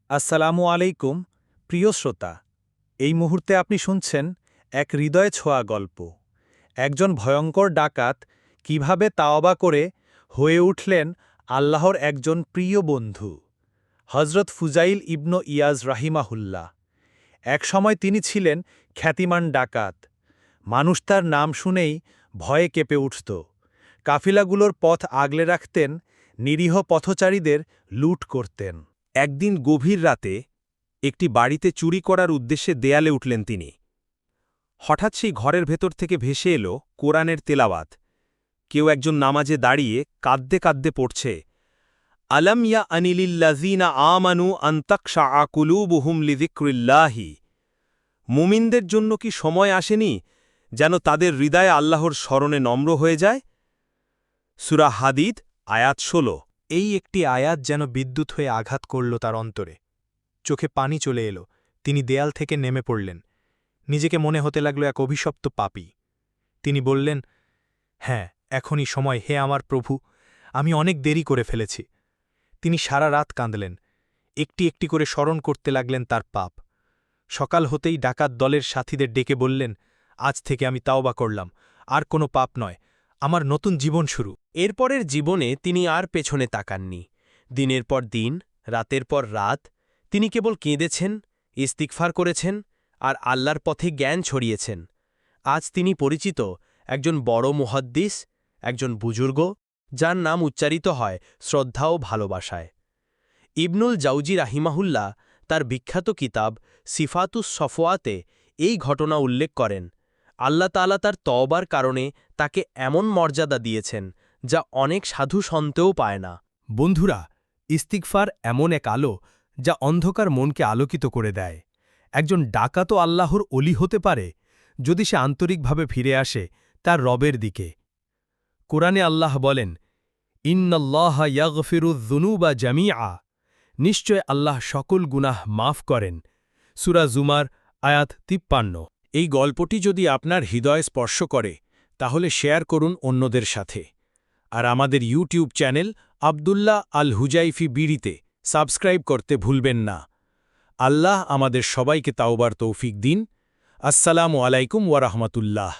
আসসালামু আলাইকুম প্রিয় শ্রোতা। এই মুহূর্তে আপনি শুনছেন এক হৃদয় ছোঁয়া গল্প। একজন ভয়ঙ্কর ডাকাত কিভাবে তাওবা করে হয়ে উঠলেন আল্লাহর একজন প্রিয় বন্ধু। হজরত ফুজাইল ইবনু ইয়াজ রাহিমাহুল্লাহ। একসময় তিনি ছিলেন খ্যাতিমান ডাকাত। মানুষ তার নাম শুনেই ভয়ে কেঁপে উঠত। কাফিলাগুলোর পথ আগলে রাখতেন, নিরীহ পথচারীদের লুট করতেন। একদিন গভীর রাতে একটি বাড়িতে চুরি করার উদ্দেশ্যে দেয়ালে উঠলেন তিনি। হঠাৎ সেই ঘরের ভেতর থেকে ভেসে এলো কোরআনের তেলাওয়াত। কেউ একজন নামাজে দাঁড়িয়ে কাঁদতে কাঁদতে পড়ছে, আলম ইয়া আনিলিল্লাযীনা আমানু আনতাকশা কুলুবুহুম লিযিকরিল্লাহি। মুমিনদের জন্য কি সময় আসেনি যেন তাদের হৃদয়ে আল্লাহর স্মরণে নম্র হয়ে যায়? সূরা হাদীদ আয়াত ১৬। এই একটি আয়াত যেন বিদ্যুৎ হয়ে আঘাত করল তার অন্তরে। চোখে পানি চলে এলো, তিনি দেয়াল থেকে নেমে পড়লেন। নিজেকে মনে হতে লাগল এক অভিশপ্ত পাপী। তিনি বললেন, হ্যাঁ, এখনই সময়, হে আমার প্রভু, আমি অনেক দেরি করে ফেলেছি। তিনি সারা রাত কাঁদলেন, একটি একটি করে স্মরণ করতে লাগলেন তার পাপ। সকাল হতেই ডাকাত দলের সাথীদের ডেকে বললেন, আজ থেকে আমি তাওবা করলাম, আর কোনো পাপ নয়, আমার নতুন জীবন শুরু। এরপরের জীবনে তিনি আর পেছনে তাকাননি। দিনের পর দিন, রাতের পর রাত তিনি কেবল কেঁদেছেন, ইস্তিগফার করেছেন আর আল্লাহর পথে জ্ঞান ছড়িয়েছেন। আজ তিনি পরিচিত একজন বড় মুহাদ্দিস, একজন বুজুর্গ, যার নাম উচ্চারিত হয় শ্রদ্ধা ও ভালোবাসায়। ইবনুল জাউজি রাহিমাহুল্লাহ তার বিখ্যাত কিতাব সিফাতুস সফওয়াতে এই ঘটনা উল্লেখ করেন। আল্লাহ তাআলা তার তওবার কারণে তাকে এমন মর্যাদা দিয়েছেন যা অনেক সাধু সন্তেও পায় না। বন্ধুরা, ইস্তিগফার এমন এক আলো যা অন্ধকার মনকে আলোকিত করে দেয়। একজন ডাকাতও আল্লাহর অলি হতে পারে যদি সে আন্তরিকভাবে ফিরে আসে তার রবের দিকে। কোরআনে আল্লাহ বলেন, ইন্নাল্লাহা ইয়াগফিরুয যুনুবা জামিআ। নিশ্চয় আল্লাহ সকল গুনাহ মাফ করেন। সূরা জুমার আয়াত ৫৩। এই গল্পটি যদি আপনার হৃদয় স্পর্শ করে তাহলে শেয়ার করুন অন্যদের সাথে। আর আমাদের YouTube channel Abdullah Al Huzaifi বিড়িতে subscribe করতে ভুলবেন না। আল্লাহ আমাদের সবাইকে তাওবার তৌফিক দিন। আসসালামু আলাইকুম ওয়া রাহমাতুল্লাহ।